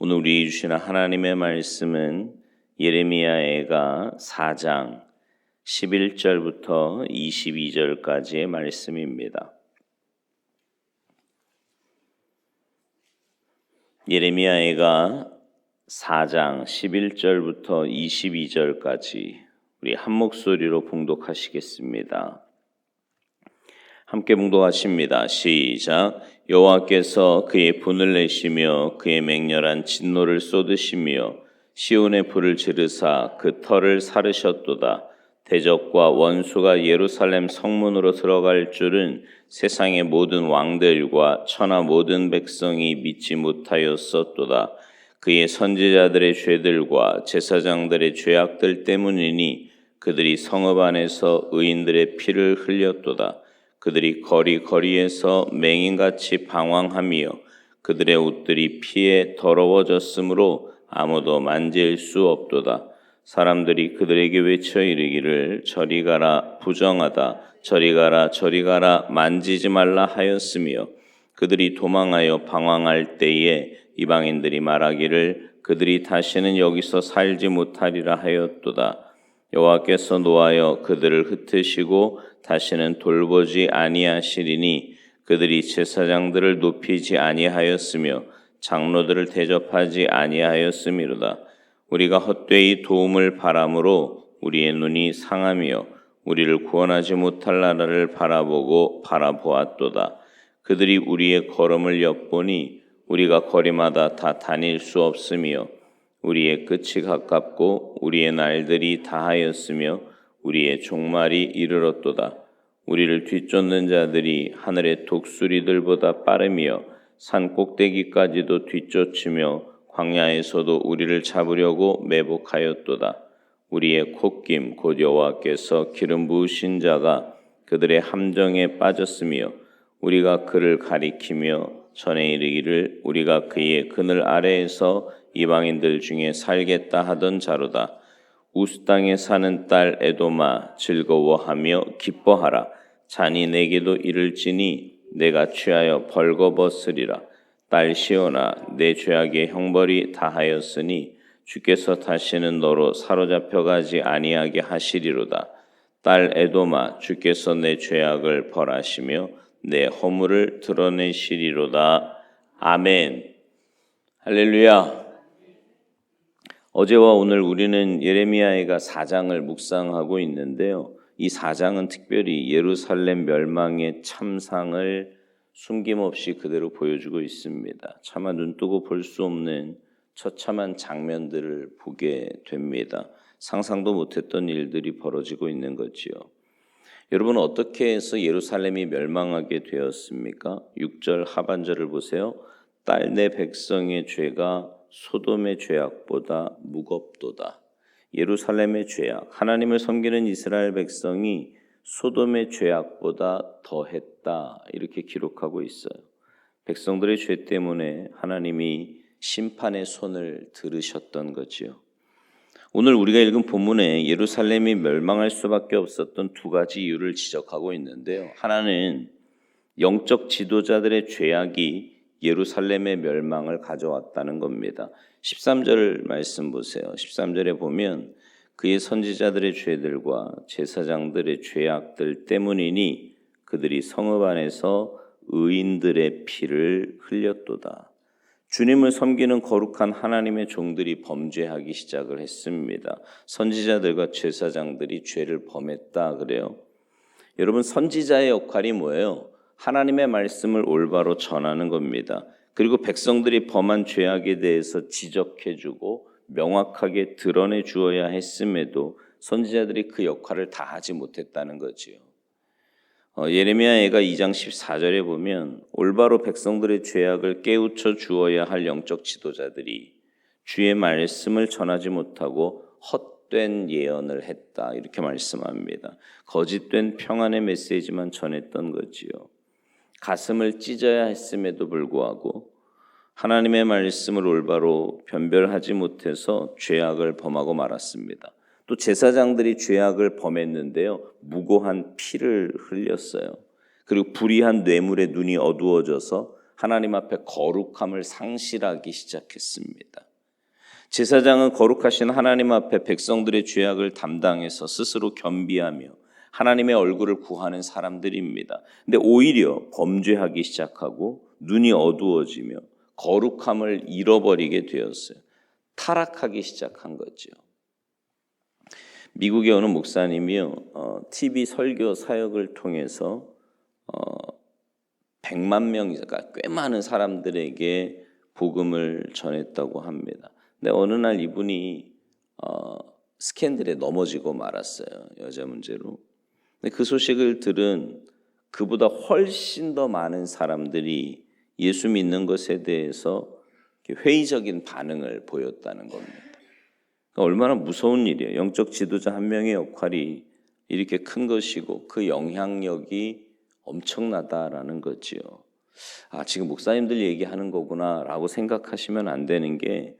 오늘 우리 주시는 하나님의 말씀은 예레미야애가 4장 11절부터 22절까지의 말씀입니다. 예레미야애가 4장 11절부터 22절까지 우리 한 목소리로 봉독하시겠습니다. 함께 봉독하십니다. 시작. 여호와께서 그의 분을 내시며 그의 맹렬한 진노를 쏟으시며 시온의 불을 지르사 그 터를 사르셨도다. 대적과 원수가 예루살렘 성문으로 들어갈 줄은 세상의 모든 왕들과 천하 모든 백성이 믿지 못하였었도다. 그의 선지자들의 죄들과 제사장들의 죄악들 때문이니 그들이 성읍 안에서 의인들의 피를 흘렸도다. 그들이 거리에서 맹인같이 방황하며 그들의 옷들이 피에 더러워졌으므로 아무도 만질 수 없도다. 사람들이 그들에게 외쳐 이르기를 저리 가라 부정하다 저리 가라 만지지 말라 하였으며 그들이 도망하여 방황할 때에 이방인들이 말하기를 그들이 다시는 여기서 살지 못하리라 하였도다. 여호와께서 노하여 그들을 흩으시고 다시는 돌보지 아니하시리니 그들이 제사장들을 높이지 아니하였으며 장로들을 대접하지 아니하였음이로다. 우리가 헛되이 도움을 바람으로 우리의 눈이 상하며 우리를 구원하지 못할 나라를 바라보았도다. 그들이 우리의 걸음을 엿보니 우리가 거리마다 다 다닐 수 없으며 우리의 끝이 가깝고 우리의 날들이 다하였으며 우리의 종말이 이르렀도다. 우리를 뒤쫓는 자들이 하늘의 독수리들보다 빠르며 산 꼭대기까지도 뒤쫓으며 광야에서도 우리를 잡으려고 매복하였도다. 우리의 콧김 곧 여호와께서 기름 부으신 자가 그들의 함정에 빠졌으며 우리가 그를 가리키며 전에 이르기를 우리가 그의 그늘 아래에서 이방인들 중에 살겠다 하던 자로다. 우스 땅에 사는 딸 에돔아 즐거워하며 기뻐하라. 잔이 내게도 이를지니 내가 취하여 벌거벗으리라. 딸 시온아 내 죄악의 형벌이 다하였으니 주께서 다시는 너로 사로잡혀가지 아니하게 하시리로다. 딸 에돔아 주께서 내 죄악을 벌하시며 내 허물을 드러내시리로다. 아멘. 할렐루야. 어제와 오늘 우리는 예레미야애가 4장을 묵상하고 있는데요. 이 4장은 특별히 예루살렘 멸망의 참상을 숨김없이 그대로 보여주고 있습니다. 차마 눈뜨고 볼 수 없는 처참한 장면들을 보게 됩니다. 상상도 못했던 일들이 벌어지고 있는 거지요. 여러분 어떻게 해서 예루살렘이 멸망하게 되었습니까? 6절 하반절을 보세요. 딸 내 백성의 죄가 소돔의 죄악보다 무겁도다. 예루살렘의 죄악, 하나님을 섬기는 이스라엘 백성이 소돔의 죄악보다 더했다 이렇게 기록하고 있어요. 백성들의 죄 때문에 하나님이 심판의 손을 들으셨던 거지요. 오늘 우리가 읽은 본문에 예루살렘이 멸망할 수밖에 없었던 두 가지 이유를 지적하고 있는데요. 하나는 영적 지도자들의 죄악이 예루살렘의 멸망을 가져왔다는 겁니다. 13절 말씀 보세요. 13절에 보면 그의 선지자들의 죄들과 제사장들의 죄악들 때문이니 그들이 성읍 안에서 의인들의 피를 흘렸도다. 주님을 섬기는 거룩한 하나님의 종들이 범죄하기 시작을 했습니다. 선지자들과 제사장들이 죄를 범했다 그래요. 여러분 선지자의 역할이 뭐예요? 하나님의 말씀을 올바로 전하는 겁니다. 그리고 백성들이 범한 죄악에 대해서 지적해주고 명확하게 드러내 주어야 했음에도 선지자들이 그 역할을 다 하지 못했다는 거지요. 예레미야애가 2장 14절에 보면 올바로 백성들의 죄악을 깨우쳐 주어야 할 영적 지도자들이 주의 말씀을 전하지 못하고 헛된 예언을 했다 이렇게 말씀합니다. 거짓된 평안의 메시지만 전했던 거지요. 가슴을 찢어야 했음에도 불구하고 하나님의 말씀을 올바로 변별하지 못해서 죄악을 범하고 말았습니다. 또 제사장들이 죄악을 범했는데요. 무고한 피를 흘렸어요. 그리고 불의한 뇌물에 눈이 어두워져서 하나님 앞에 거룩함을 상실하기 시작했습니다. 제사장은 거룩하신 하나님 앞에 백성들의 죄악을 담당해서 스스로 겸비하며 하나님의 얼굴을 구하는 사람들입니다. 근데 오히려 범죄하기 시작하고 눈이 어두워지며 거룩함을 잃어버리게 되었어요. 타락하기 시작한 거죠. 미국에 오는 목사님이요, TV 설교 사역을 통해서 100만 명, 그러니까 꽤 많은 사람들에게 복음을 전했다고 합니다. 근데 어느 날 이분이 스캔들에 넘어지고 말았어요. 여자 문제로. 근데 그 소식을 들은 그보다 훨씬 더 많은 사람들이 예수 믿는 것에 대해서 회의적인 반응을 보였다는 겁니다. 그러니까 얼마나 무서운 일이에요. 영적 지도자 한 명의 역할이 이렇게 큰 것이고 그 영향력이 엄청나다라는 거지요. 지금 목사님들 얘기하는 거구나라고 생각하시면 안 되는 게,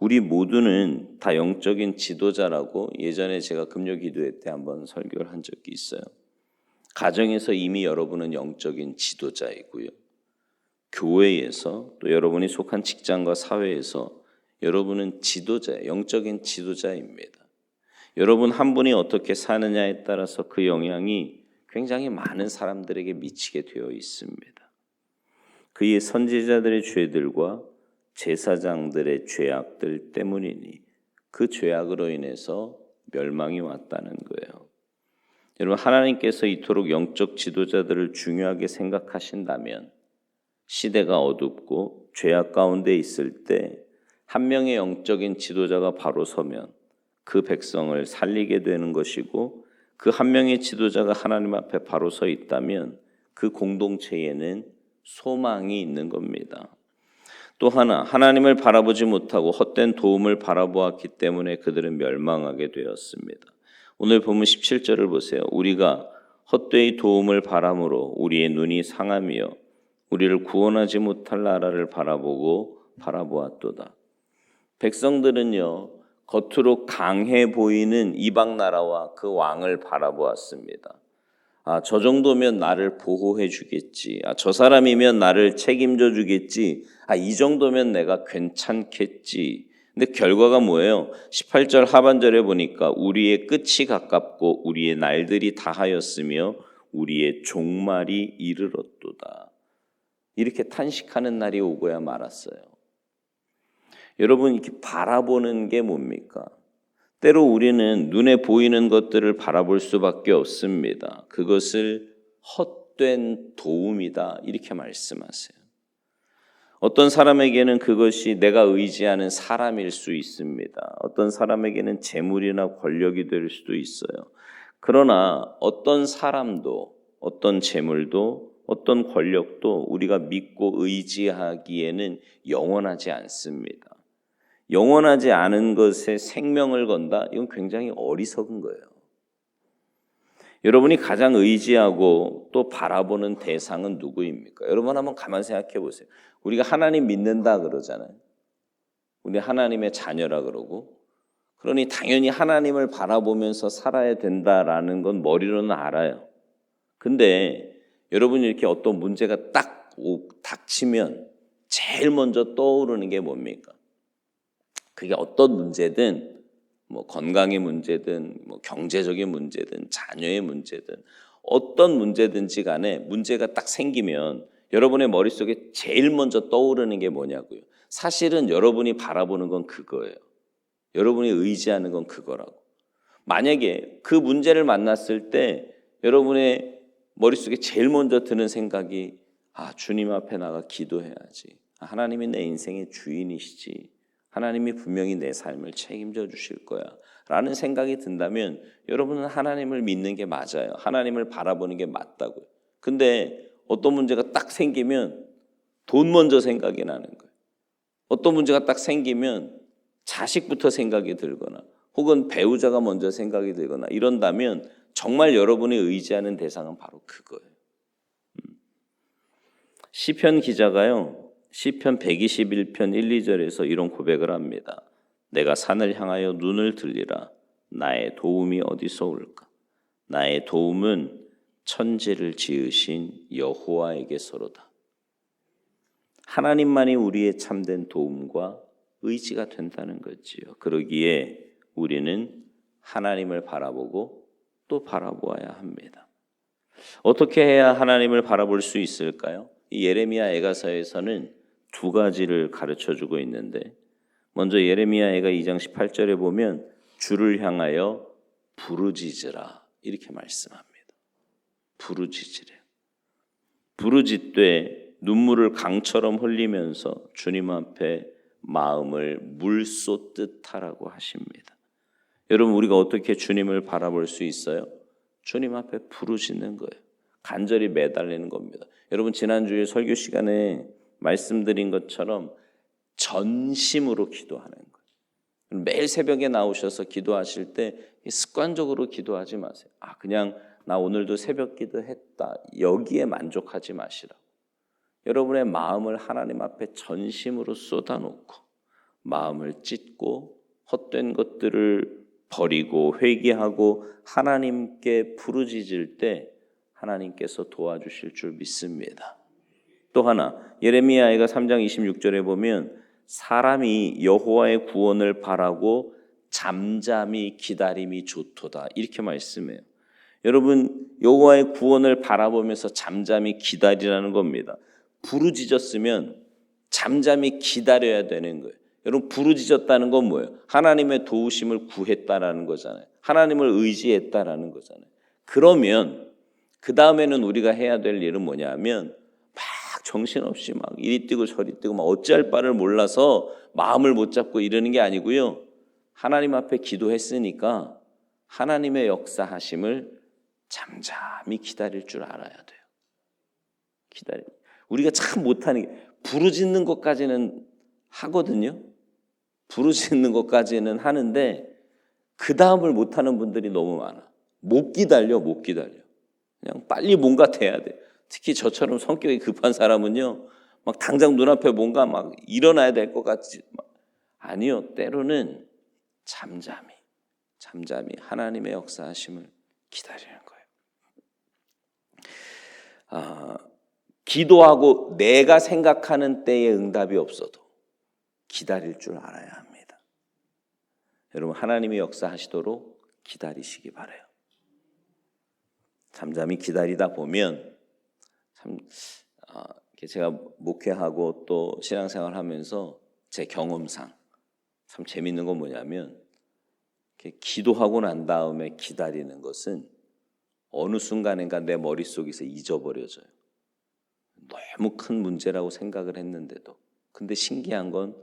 우리 모두는 다 영적인 지도자라고 예전에 제가 금요 기도회 때 한번 설교를 한 적이 있어요. 가정에서 이미 여러분은 영적인 지도자이고요. 교회에서 또 여러분이 속한 직장과 사회에서 여러분은 지도자예요. 영적인 지도자입니다. 여러분 한 분이 어떻게 사느냐에 따라서 그 영향이 굉장히 많은 사람들에게 미치게 되어 있습니다. 그의 선지자들의 죄들과 제사장들의 죄악들 때문이니 그 죄악으로 인해서 멸망이 왔다는 거예요. 여러분, 하나님께서 이토록 영적 지도자들을 중요하게 생각하신다면 시대가 어둡고 죄악 가운데 있을 때 한 명의 영적인 지도자가 바로 서면 그 백성을 살리게 되는 것이고, 그 한 명의 지도자가 하나님 앞에 바로 서 있다면 그 공동체에는 소망이 있는 겁니다. 또 하나, 하나님을 바라보지 못하고 헛된 도움을 바라보았기 때문에 그들은 멸망하게 되었습니다. 오늘 본문 17절을 보세요. 우리가 헛되이 도움을 바람으로 우리의 눈이 상하며 우리를 구원하지 못할 나라를 바라보았도다. 백성들은요, 겉으로 강해 보이는 이방 나라와 그 왕을 바라보았습니다. 저 정도면 나를 보호해 주겠지. 저 사람이면 나를 책임져 주겠지. 이 정도면 내가 괜찮겠지. 근데 결과가 뭐예요? 18절 하반절에 보니까 우리의 끝이 가깝고 우리의 날들이 다하였으며 우리의 종말이 이르렀도다. 이렇게 탄식하는 날이 오고야 말았어요. 여러분, 이렇게 바라보는 게 뭡니까? 때로 우리는 눈에 보이는 것들을 바라볼 수밖에 없습니다. 그것을 헛된 도움이다, 이렇게 말씀하세요. 어떤 사람에게는 그것이 내가 의지하는 사람일 수 있습니다. 어떤 사람에게는 재물이나 권력이 될 수도 있어요. 그러나 어떤 사람도, 어떤 재물도, 어떤 권력도 우리가 믿고 의지하기에는 영원하지 않습니다. 영원하지 않은 것에 생명을 건다? 이건 굉장히 어리석은 거예요. 여러분이 가장 의지하고 또 바라보는 대상은 누구입니까? 여러분 한번 가만 생각해 보세요. 우리가 하나님 믿는다 그러잖아요. 우리 하나님의 자녀라 그러고, 그러니 당연히 하나님을 바라보면서 살아야 된다라는 건 머리로는 알아요. 근데 여러분이 이렇게 어떤 문제가 딱 닥치면 제일 먼저 떠오르는 게 뭡니까? 그게 어떤 문제든, 건강의 문제든, 경제적인 문제든, 자녀의 문제든, 어떤 문제든지 간에 문제가 딱 생기면 여러분의 머릿속에 제일 먼저 떠오르는 게 뭐냐고요. 사실은 여러분이 바라보는 건 그거예요. 여러분이 의지하는 건 그거라고. 만약에 그 문제를 만났을 때 여러분의 머릿속에 제일 먼저 드는 생각이 주님 앞에 나가 기도해야지. 하나님이 내 인생의 주인이시지. 하나님이 분명히 내 삶을 책임져 주실 거야 라는 생각이 든다면 여러분은 하나님을 믿는 게 맞아요. 하나님을 바라보는 게 맞다고요. 근데 어떤 문제가 딱 생기면 돈 먼저 생각이 나는 거예요. 어떤 문제가 딱 생기면 자식부터 생각이 들거나 혹은 배우자가 먼저 생각이 들거나 이런다면 정말 여러분이 의지하는 대상은 바로 그거예요. 시편 기자가요, 시편 121편 1, 2절에서 이런 고백을 합니다. 내가 산을 향하여 눈을 들리라. 나의 도움이 어디서 올까? 나의 도움은 천지를 지으신 여호와에게서로다. 하나님만이 우리의 참된 도움과 의지가 된다는 거지요. 그러기에 우리는 하나님을 바라보고 또 바라보아야 합니다. 어떻게 해야 하나님을 바라볼 수 있을까요? 이 예레미야 애가서에서는 두 가지를 가르쳐주고 있는데, 먼저 예레미야 애가 2장 18절에 보면 주를 향하여 부르짖으라 이렇게 말씀합니다. 부르짖으래요. 부르짖되 눈물을 강처럼 흘리면서 주님 앞에 마음을 물 쏟듯 하라고 하십니다. 여러분, 우리가 어떻게 주님을 바라볼 수 있어요? 주님 앞에 부르짖는 거예요. 간절히 매달리는 겁니다. 여러분, 지난주에 설교 시간에 말씀드린 것처럼 전심으로 기도하는 거예요. 매일 새벽에 나오셔서 기도하실 때 습관적으로 기도하지 마세요. 그냥 나 오늘도 새벽 기도했다, 여기에 만족하지 마시라고. 여러분의 마음을 하나님 앞에 전심으로 쏟아놓고 마음을 찢고 헛된 것들을 버리고 회개하고 하나님께 부르짖을 때 하나님께서 도와주실 줄 믿습니다. 또 하나, 예레미야가 3장 26절에 보면 사람이 여호와의 구원을 바라고 잠잠히 기다림이 좋도다 이렇게 말씀해요. 여러분, 여호와의 구원을 바라보면서 잠잠히 기다리라는 겁니다. 부르짖었으면 잠잠히 기다려야 되는 거예요. 여러분, 부르짖었다는 건 뭐예요? 하나님의 도우심을 구했다라는 거잖아요. 하나님을 의지했다라는 거잖아요. 그러면 그 다음에는 우리가 해야 될 일은 뭐냐면 막 정신없이 막 이리 뛰고 저리 뛰고 막 어찌할 바를 몰라서 마음을 못 잡고 이러는 게 아니고요. 하나님 앞에 기도했으니까 하나님의 역사하심을 잠잠히 기다릴 줄 알아야 돼요. 우리가 참 못하는 게 부르짖는 것까지는 하거든요. 부르짖는 것까지는 하는데 그 다음을 못하는 분들이 너무 많아. 못 기다려. 그냥 빨리 뭔가 돼야 돼. 특히 저처럼 성격이 급한 사람은요, 막 당장 눈앞에 뭔가 막 일어나야 될 것 같지. 아니요, 때로는 잠잠히 하나님의 역사하심을 기다리는 거예요. 기도하고 내가 생각하는 때에 응답이 없어도 기다릴 줄 알아야 합니다. 여러분, 하나님이 역사하시도록 기다리시기 바라요. 잠잠히 기다리다 보면 참 제가 목회하고 또 신앙생활하면서 제 경험상 참 재밌는 건 뭐냐면 기도하고 난 다음에 기다리는 것은 어느 순간인가 내 머릿속에서 잊어버려져요. 너무 큰 문제라고 생각을 했는데도. 근데 신기한 건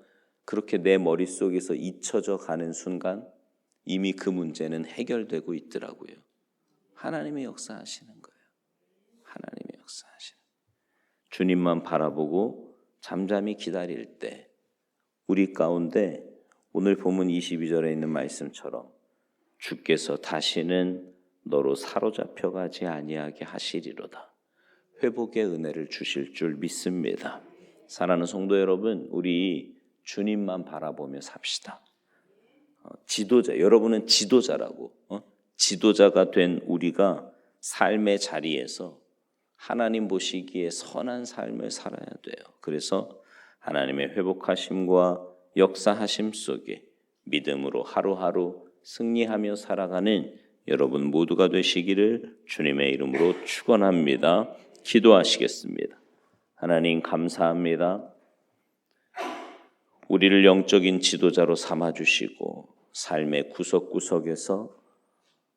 그렇게 내 머릿속에서 잊혀져 가는 순간 이미 그 문제는 해결되고 있더라고요. 하나님의 역사하시는 거예요. 하나님의 역사하시는. 주님만 바라보고 잠잠히 기다릴 때 우리 가운데 오늘 본문 22절에 있는 말씀처럼 주께서 다시는 너로 사로잡혀 가지 아니하게 하시리로다. 회복의 은혜를 주실 줄 믿습니다. 사랑하는 성도 여러분, 우리 주님만 바라보며 삽시다. 지도자, 여러분은 지도자라고. 지도자가 된 우리가 삶의 자리에서 하나님 보시기에 선한 삶을 살아야 돼요. 그래서 하나님의 회복하심과 역사하심 속에 믿음으로 하루하루 승리하며 살아가는 여러분 모두가 되시기를 주님의 이름으로 축원합니다. 기도하시겠습니다. 하나님 감사합니다. 우리를 영적인 지도자로 삼아주시고 삶의 구석구석에서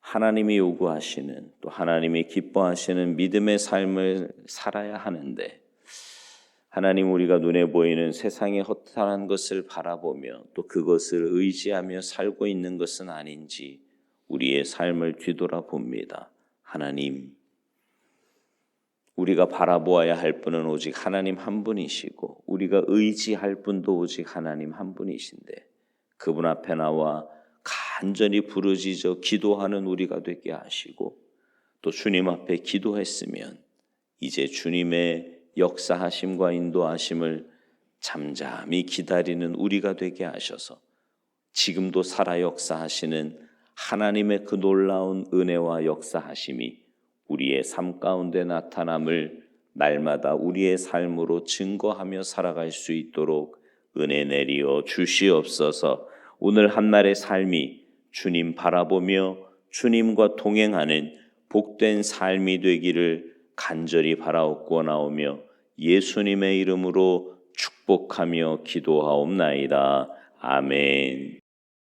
하나님이 요구하시는 또 하나님이 기뻐하시는 믿음의 삶을 살아야 하는데 하나님, 우리가 눈에 보이는 세상의 허탄한 것을 바라보며 또 그것을 의지하며 살고 있는 것은 아닌지 우리의 삶을 뒤돌아봅니다. 하나님, 우리가 바라보아야 할 분은 오직 하나님 한 분이시고 우리가 의지할 분도 오직 하나님 한 분이신데 그분 앞에 나와 간절히 부르짖어 기도하는 우리가 되게 하시고 또 주님 앞에 기도했으면 이제 주님의 역사하심과 인도하심을 잠잠히 기다리는 우리가 되게 하셔서 지금도 살아 역사하시는 하나님의 그 놀라운 은혜와 역사하심이 우리의 삶 가운데 나타남을 날마다 우리의 삶으로 증거하며 살아갈 수 있도록 은혜 내리어 주시옵소서. 오늘 한날의 삶이 주님 바라보며 주님과 동행하는 복된 삶이 되기를 간절히 바라옵고나오며 예수님의 이름으로 축복하며 기도하옵나이다. 아멘.